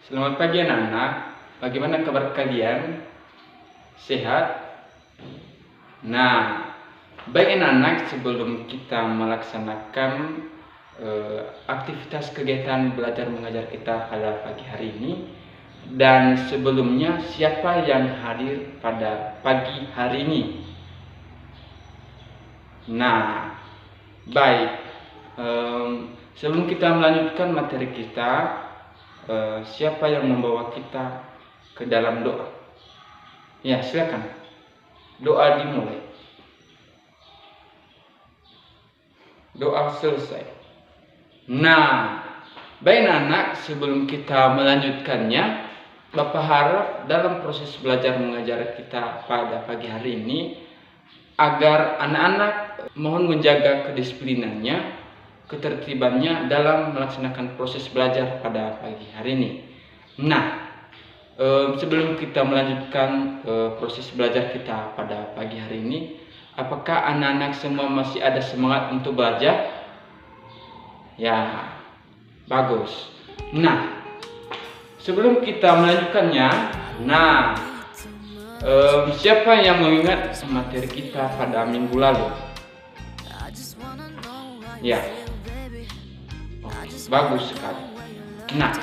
Selamat pagi anak-anak, bagaimana kabar kalian? Sehat? Nah, baik anak-anak, sebelum kita melaksanakan aktivitas kegiatan belajar mengajar kita pada pagi hari ini, dan sebelumnya siapa yang hadir pada pagi hari ini? Nah, baik, sebelum kita melanjutkan materi kita, siapa yang membawa kita ke dalam doa? Ya, silakan. Doa dimulai. Doa selesai. Nah, baik anak, sebelum kita melanjutkannya, Bapak harap dalam proses belajar mengajar kita pada pagi hari ini, agar anak-anak mohon menjaga kedisiplinannya, ketertibannya dalam melaksanakan proses belajar pada pagi hari ini. Nah, sebelum kita melanjutkan proses belajar kita pada pagi hari ini, apakah anak-anak semua masih ada semangat untuk belajar? Ya, bagus. Nah, sebelum kita melanjutkannya, siapa yang mengingat materi kita pada minggu lalu? Ya, bagus sekali. Nah,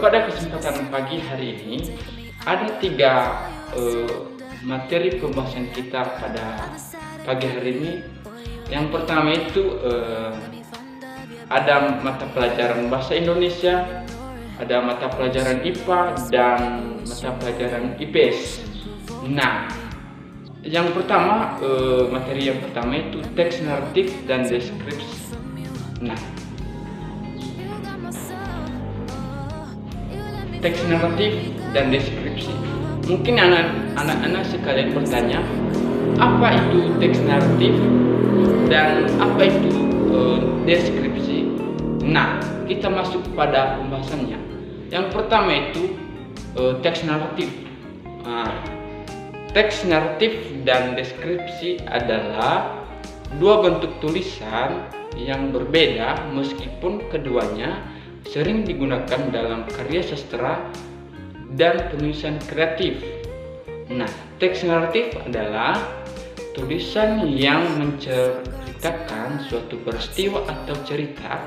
pada kesempatan pagi hari ini ada 3 materi pembahasan kita pada pagi hari ini. Yang pertama itu ada mata pelajaran bahasa Indonesia, ada mata pelajaran IPA dan mata pelajaran IPS. Nah, yang pertama, materi yang pertama itu teks naratif dan deskripsi. Nah, teks naratif dan deskripsi. Mungkin anak-anak sekalian bertanya, apa itu teks naratif dan apa itu deskripsi? Nah, kita masuk pada pembahasannya. Yang pertama itu teks naratif. Teks naratif dan deskripsi adalah 2 bentuk tulisan yang berbeda meskipun keduanya sering digunakan dalam karya sastra dan penulisan kreatif. Nah, teks naratif adalah tulisan yang menceritakan suatu peristiwa atau cerita.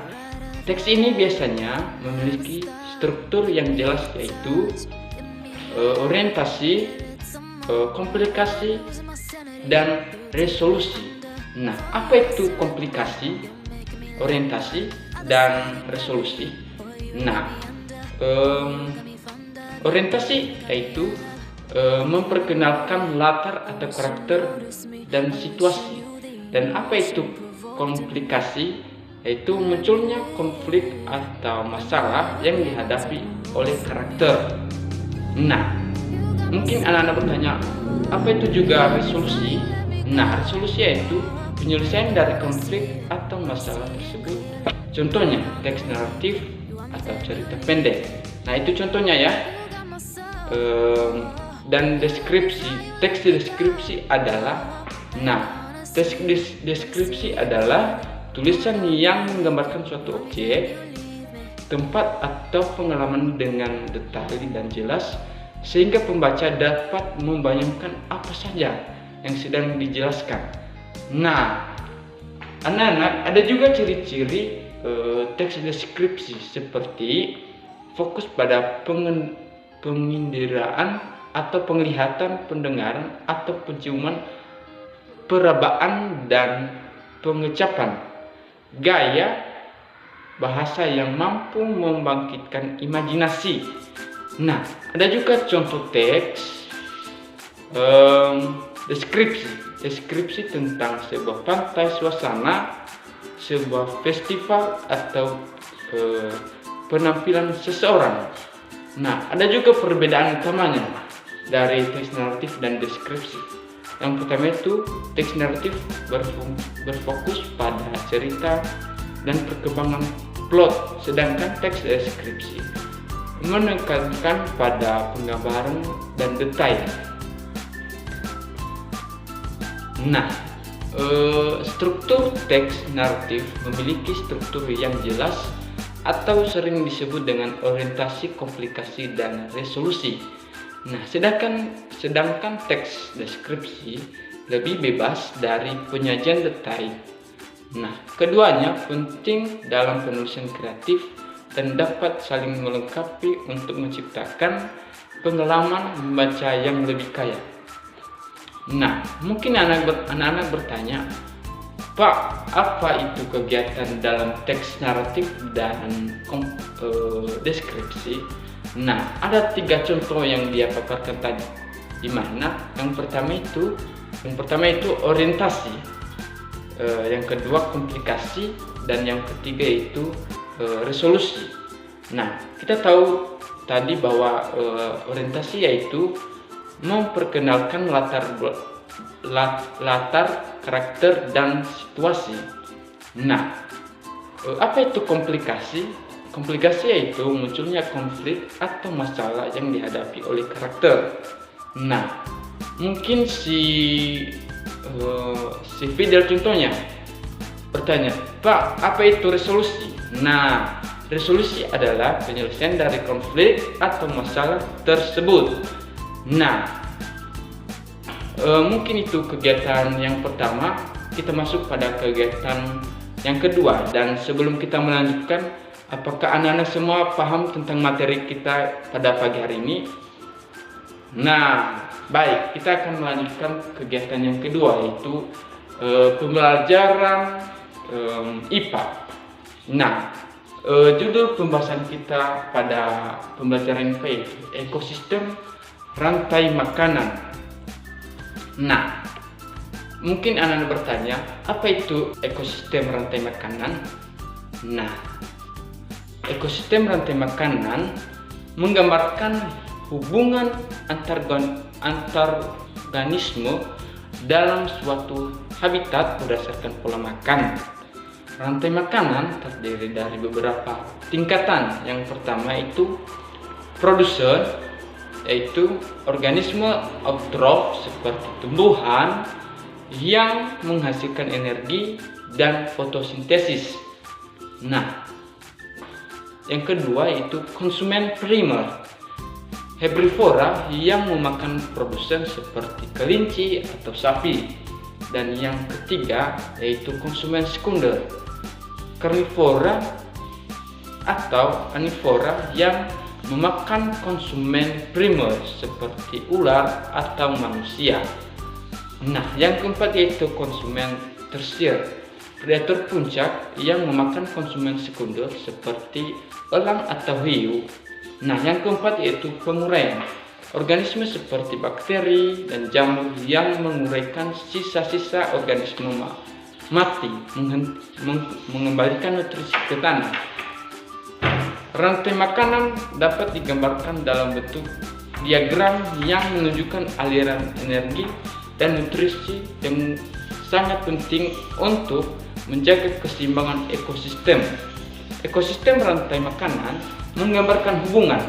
Teks ini biasanya memiliki struktur yang jelas, yaitu orientasi, komplikasi, dan resolusi. Nah, apa itu komplikasi, orientasi, dan resolusi? Nah, orientasi yaitu memperkenalkan latar atau karakter dan situasi. Dan apa itu komplikasi? Yaitu munculnya konflik atau masalah yang dihadapi oleh karakter. Nah, mungkin anak-anak bertanya, apa itu juga resolusi? Nah, resolusi yaitu penyelesaian dari konflik atau masalah tersebut. Contohnya teks naratif atau cerita pendek. Nah, itu contohnya ya. Dan deskripsi, teks deskripsi adalah, teks deskripsi adalah tulisan yang menggambarkan suatu objek, tempat atau pengalaman dengan detail dan jelas sehingga pembaca dapat membayangkan apa saja yang sedang dijelaskan. Nah, anak-anak, ada juga ciri-ciri teks deskripsi seperti fokus pada penginderaan atau penglihatan, pendengaran atau penciuman, perabaan dan pengecapan, gaya bahasa yang mampu membangkitkan imajinasi. Nah, ada juga contoh teks deskripsi tentang sebuah pantai, suasana, sebuah festival atau penampilan seseorang. Nah, ada juga perbedaan utamanya dari teks naratif dan deskripsi. Yang pertama itu teks naratif berfokus pada cerita dan perkembangan plot, sedangkan teks deskripsi menekankan pada penggambaran dan detail. Nah, struktur teks naratif memiliki struktur yang jelas atau sering disebut dengan orientasi, komplikasi, dan resolusi. Nah, sedangkan teks deskripsi lebih bebas dari penyajian detail. Nah, keduanya penting dalam penulisan kreatif dan dapat saling melengkapi untuk menciptakan pengalaman membaca yang lebih kaya. Nah, mungkin anak-anak bertanya, Pak, apa itu kegiatan dalam teks naratif dan deskripsi? Nah, ada 3 contoh yang dia paparkan tadi, di mana yang pertama itu orientasi, yang kedua komplikasi, dan yang ketiga itu resolusi. Nah, kita tahu tadi bahwa orientasi yaitu memperkenalkan latar karakter dan situasi. Nah, apa itu komplikasi? Komplikasi yaitu munculnya konflik atau masalah yang dihadapi oleh karakter. Nah, mungkin si Fidel contohnya bertanya, Pak, apa itu resolusi? Nah, resolusi adalah penyelesaian dari konflik atau masalah tersebut. Nah, mungkin itu kegiatan yang pertama. Kita masuk pada kegiatan yang kedua. Dan sebelum kita melanjutkan, apakah anak-anak semua paham tentang materi kita pada pagi hari ini? Nah, baik, kita akan melanjutkan kegiatan yang kedua, yaitu pembelajaran IPA. Nah, judul pembahasan kita pada pembelajaran IPA itu ekosistem rantai makanan. Nah, mungkin anak-anak bertanya, apa itu ekosistem rantai makanan? Nah, ekosistem rantai makanan menggambarkan hubungan antar organisme dalam suatu habitat berdasarkan pola makan. Rantai makanan terdiri dari beberapa tingkatan. Yang pertama itu produsen, yaitu organisme autotrof seperti tumbuhan yang menghasilkan energi dan fotosintesis. Nah, yang kedua itu konsumen primer, herbivora yang memakan produsen seperti kelinci atau sapi. Dan yang ketiga yaitu konsumen sekunder, karnivora atau anivora yang memakan konsumen primer seperti ular atau manusia. Nah, yang keempat yaitu konsumen tersier, predator puncak yang memakan konsumen sekunder seperti elang atau hiu. Nah, yang keempat yaitu penguraian, organisme seperti bakteri dan jamur yang menguraikan sisa-sisa organisme mati, mengembalikan nutrisi ke tanah. Rantai makanan dapat digambarkan dalam bentuk diagram yang menunjukkan aliran energi dan nutrisi yang sangat penting untuk menjaga keseimbangan ekosistem. Ekosistem rantai makanan menggambarkan hubungan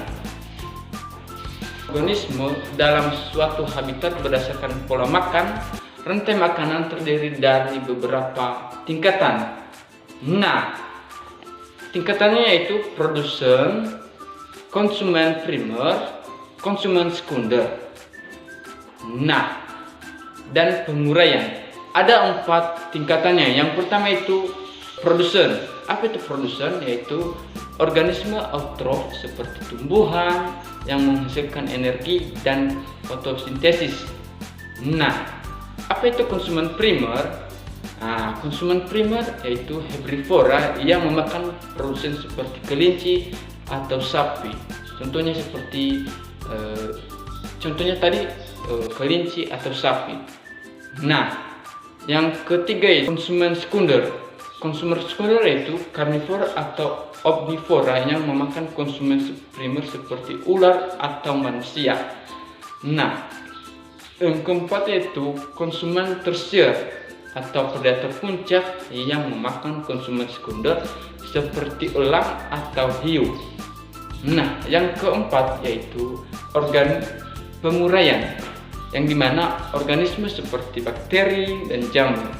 organisme dalam suatu habitat berdasarkan pola makan. Rantai makanan terdiri dari beberapa tingkatan. Nah, tingkatannya yaitu produsen, konsumen primer, konsumen sekunder. Nah, dan penguraian. Ada 4 tingkatannya. Yang pertama itu produsen. Apa itu produsen? Yaitu organisme autotrof seperti tumbuhan yang menghasilkan energi dan fotosintesis. Nah, apa itu konsumen primer? Nah, konsumen primer yaitu herbivora yang memakan produsen seperti kelinci atau sapi. Contohnya seperti kelinci atau sapi. Nah, yang ketiga yaitu konsumen sekunder. Konsumen sekunder yaitu karnivora atau omnivora yang memakan konsumen primer seperti ular atau manusia. Nah, yang keempat yaitu konsumen tersier atau predator puncak yang memakan konsumen sekunder seperti elang atau hiu. Nah, yang keempat yaitu penguraian, yang dimana organisme seperti bakteri dan jamur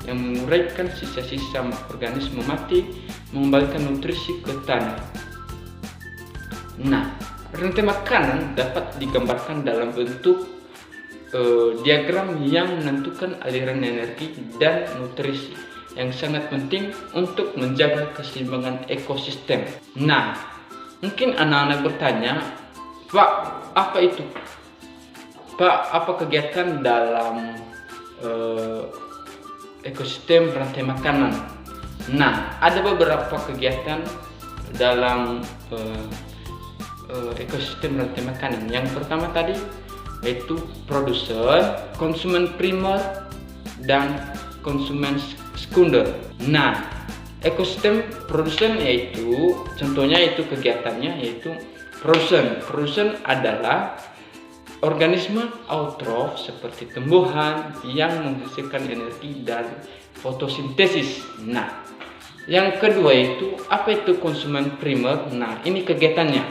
yang menguraikan sisa-sisa organisme mati, mengembalikan nutrisi ke tanah. Nah, rantai makanan dapat digambarkan dalam bentuk diagram yang menentukan aliran energi dan nutrisi yang sangat penting untuk menjaga keseimbangan ekosistem. Nah, mungkin anak-anak bertanya, Pak, apa itu? Pak, apa kegiatan dalam ekosistem rantai makanan? Nah, ada beberapa kegiatan dalam ekosistem rantai makanan. Yang pertama tadi yaitu produsen, konsumen primer, dan konsumen sekunder. Nah, ekosistem produsen yaitu contohnya itu kegiatannya yaitu produsen. Produsen adalah organisme autotrof seperti tumbuhan yang menghasilkan energi dari fotosintesis. Nah, yang kedua itu apa itu konsumen primer? Nah, ini kegiatannya.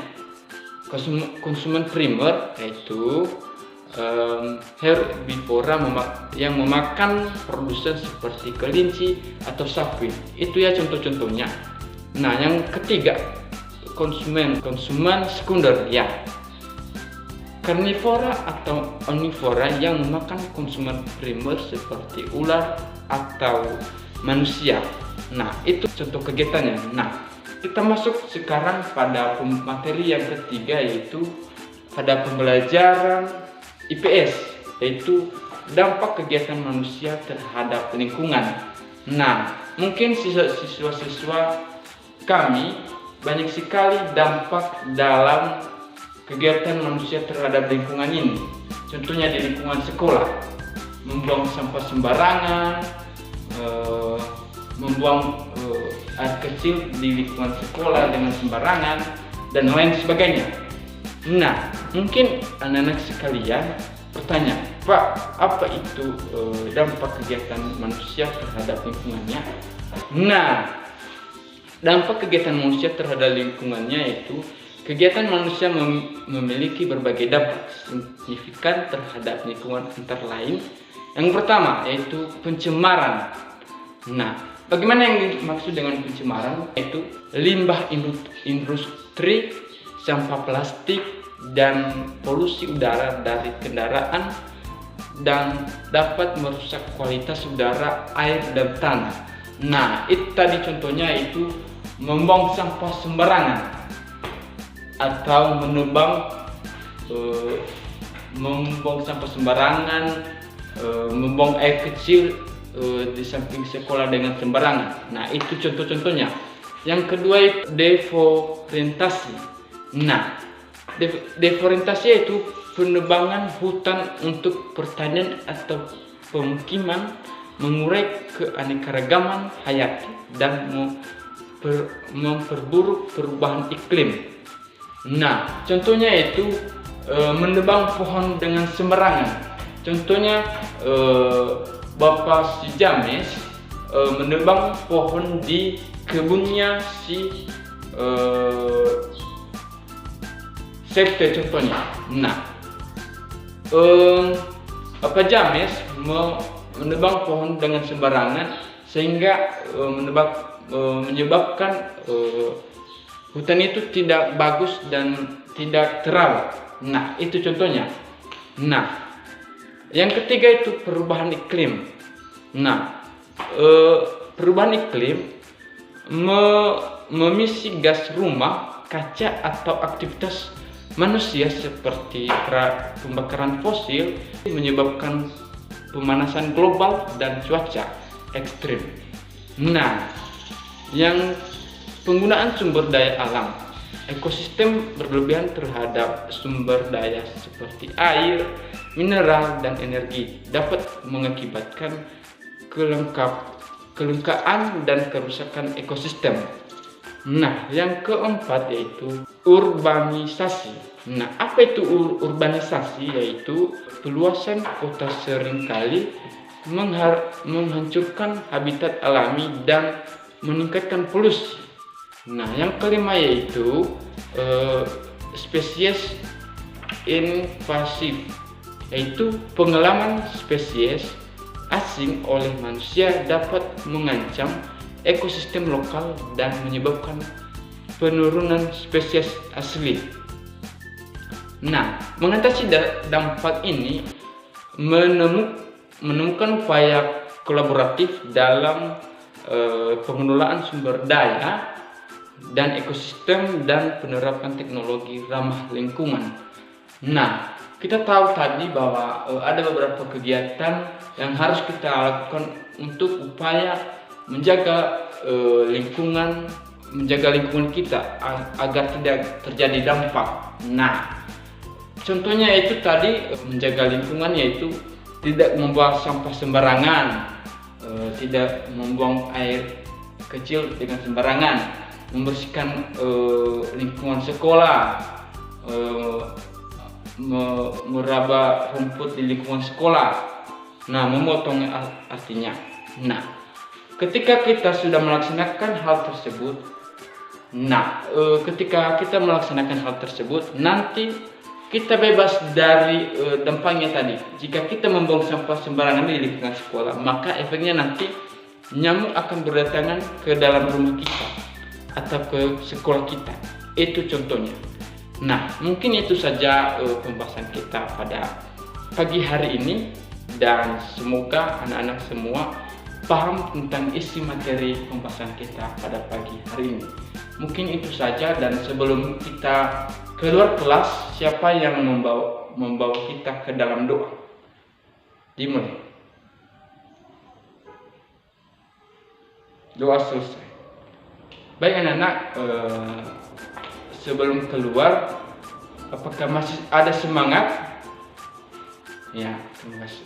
Konsumen primer yaitu herbivora yang memakan produsen seperti kelinci atau sapi. Itu ya contoh-contohnya. Nah, yang ketiga konsumen sekunder ya. Karnivora atau omnivora yang memakan konsumen primer seperti ular atau manusia. Nah, itu contoh kegiatannya. Nah, kita masuk sekarang pada materi yang ketiga yaitu pada pembelajaran IPS, yaitu dampak kegiatan manusia terhadap lingkungan. Nah, mungkin siswa-siswa kami banyak sekali dampak dalam kegiatan manusia terhadap lingkungan ini. Contohnya di lingkungan sekolah, membuang sampah sembarangan, membuang air kecil di lingkungan sekolah dengan sembarangan, dan lain sebagainya. Nah, mungkin anak-anak sekalian bertanya, Pak, apa itu dampak kegiatan manusia terhadap lingkungannya? Nah, dampak kegiatan manusia terhadap lingkungannya yaitu kegiatan manusia memiliki berbagai dampak signifikan terhadap lingkungan, antara lain yang pertama yaitu pencemaran. Nah, bagaimana yang dimaksud dengan pencemaran? Yaitu limbah industri, sampah plastik, dan polusi udara dari kendaraan, dan dapat merusak kualitas udara, air, dan tanah. Nah, itu tadi contohnya itu membuang sampah sembarangan atau membuang sampah sembarangan, membuang air kecil di samping sekolah dengan sembarangan. Nah, itu contoh-contohnya. Yang kedua itu deforestasi. Nah, deforestasi itu penebangan hutan untuk pertanian atau pemukiman, mengurai keanekaragaman hayati dan memperburuk perubahan iklim. Nah, contohnya itu menebang pohon dengan sembarangan. Contohnya Bapak si James menebang pohon di kebunnya si sekte contohnya. Nah, Bapak James menebang pohon dengan sembarangan sehingga menyebabkan hutan itu tidak bagus dan tidak terawat. Nah, itu contohnya. Nah, yang ketiga itu perubahan iklim. Nah, perubahan iklim memisi gas rumah kaca atau aktivitas manusia seperti pembakaran fosil menyebabkan pemanasan global dan cuaca ekstrim. Nah, yang penggunaan sumber daya alam, ekosistem berlebihan terhadap sumber daya seperti air, mineral, dan energi dapat mengakibatkan kelangkaan dan kerusakan ekosistem. Nah, yang keempat yaitu urbanisasi. Nah, apa itu urbanisasi? Yaitu peluasan kota seringkali menghancurkan habitat alami dan meningkatkan polusi. Nah, yang kelima yaitu spesies invasif, yaitu pengelaman spesies asing oleh manusia dapat mengancam ekosistem lokal dan menyebabkan penurunan spesies asli. Nah, mengatasi dampak ini menemukan upaya kolaboratif dalam pengelolaan sumber daya dan ekosistem dan penerapan teknologi ramah lingkungan. Nah, kita tahu tadi bahwa ada beberapa kegiatan yang harus kita lakukan untuk upaya menjaga lingkungan kita agar tidak terjadi dampak. Nah, contohnya itu tadi menjaga lingkungan yaitu tidak membuang sampah sembarangan, tidak membuang air kecil dengan sembarangan, membersihkan lingkungan sekolah, meraba rumput di lingkungan sekolah. Nah, memotong artinya. Nah, ketika kita sudah melaksanakan hal tersebut, nanti kita bebas dari dampaknya tadi. Jika kita membuang sampah sembarangan di lingkungan sekolah, maka efeknya nanti nyamuk akan berdatangan ke dalam rumah kita atau ke sekolah kita. Itu contohnya. Nah, mungkin itu saja pembahasan kita pada pagi hari ini, dan semoga anak-anak semua paham tentang isi materi pembahasan kita pada pagi hari ini. Mungkin itu saja, dan sebelum kita keluar kelas, siapa yang membawa kita ke dalam doa? Dimulai. Doa selesai. Baik anak-anak, sebelum keluar, apakah masih ada semangat? Ya, terima kasih.